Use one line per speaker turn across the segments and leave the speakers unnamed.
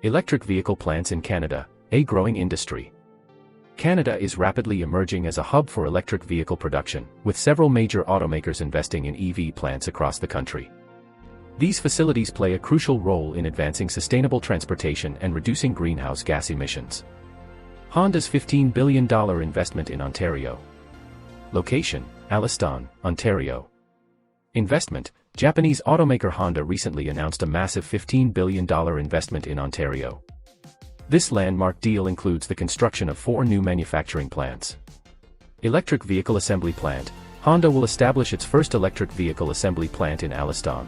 Electric vehicle plants in Canada, a growing industry. Canada is rapidly emerging as a hub for electric vehicle production, with several major automakers investing in EV plants across the country. These facilities play a crucial role in advancing sustainable transportation and reducing greenhouse gas emissions. Honda's $15 billion investment in Ontario. Location: Alliston, Ontario. Investment: Japanese automaker Honda recently announced a massive $15 billion investment in Ontario. This landmark deal includes the construction of 4 new manufacturing plants. Electric vehicle assembly plant: Honda will establish its first electric vehicle assembly plant in Alliston.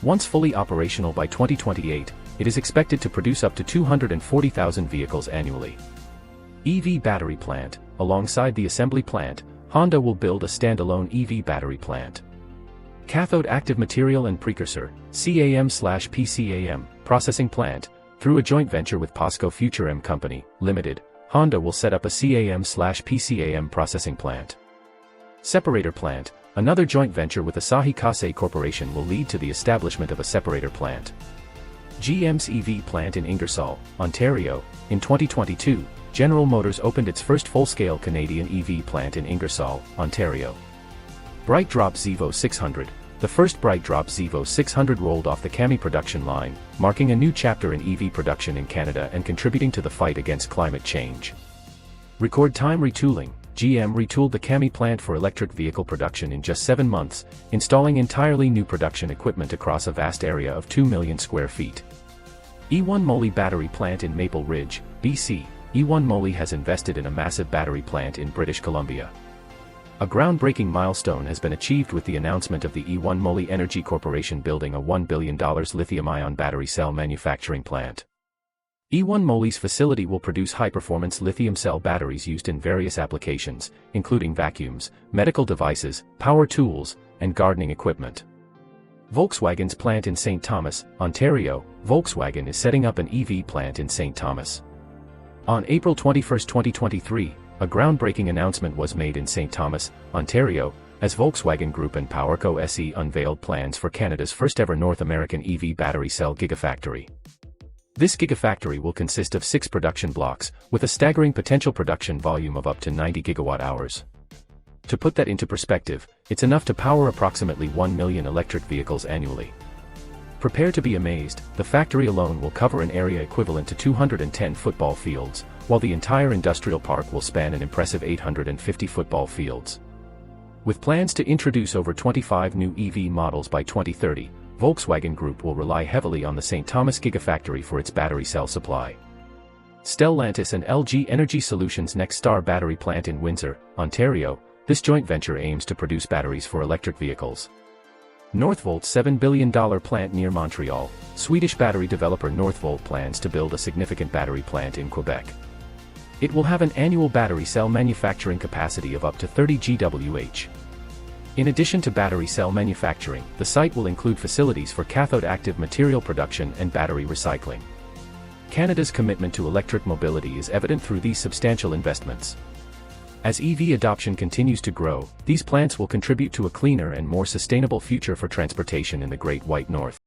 Once fully operational by 2028, it is expected to produce up to 240,000 vehicles annually. EV battery plant: alongside the assembly plant, Honda will build a standalone EV battery plant. Cathode active material and precursor (CAM/PCAM) processing plant: through a joint venture with POSCO Future M Company, Limited, Honda will set up a CAM/PCAM processing plant. Separator plant: another joint venture with Asahi Kasei Corporation will lead to the establishment of a separator plant. GM's EV plant in Ingersoll, Ontario. In 2022, General Motors opened its first full-scale Canadian EV plant in Ingersoll, Ontario. BrightDrop Zevo 600: the first BrightDrop Zevo 600 rolled off the CAMI production line, marking a new chapter in EV production in Canada and contributing to the fight against climate change. Record time retooling: GM retooled the CAMI plant for electric vehicle production in just 7 months, installing entirely new production equipment across a vast area of 2 million square feet. E1 Moly battery plant in Maple Ridge, BC. E1 Moly has invested in a massive battery plant in British Columbia. A groundbreaking milestone has been achieved with the announcement of the E1 Moly Energy Corporation building a $1 billion lithium-ion battery cell manufacturing plant. E1 Moly's facility will produce high-performance lithium cell batteries used in various applications, including vacuums, medical devices, power tools, and gardening equipment. Volkswagen's plant in St. Thomas, Ontario. Volkswagen is setting up an EV plant in St. Thomas. On April 21, 2023, a groundbreaking announcement was made in St. Thomas, Ontario, as Volkswagen Group and PowerCo SE unveiled plans for Canada's first-ever North American EV battery cell gigafactory. This gigafactory will consist of 6 production blocks, with a staggering potential production volume of up to 90 gigawatt-hours. To put that into perspective, it's enough to power approximately 1 million electric vehicles annually. Prepare to be amazed: the factory alone will cover an area equivalent to 210 football fields, while the entire industrial park will span an impressive 850 football fields. With plans to introduce over 25 new EV models by 2030, Volkswagen Group will rely heavily on the St. Thomas Gigafactory for its battery cell supply. Stellantis and LG Energy Solutions' Nexstar battery plant in Windsor, Ontario. This joint venture aims to produce batteries for electric vehicles. Northvolt's $7 billion plant near Montreal. Swedish battery developer Northvolt plans to build a significant battery plant in Quebec. It will have an annual battery cell manufacturing capacity of up to 30 GWh. In addition to battery cell manufacturing, the site will include facilities for cathode active material production and battery recycling. Canada's commitment to electric mobility is evident through these substantial investments. As EV adoption continues to grow, these plants will contribute to a cleaner and more sustainable future for transportation in the Great White North.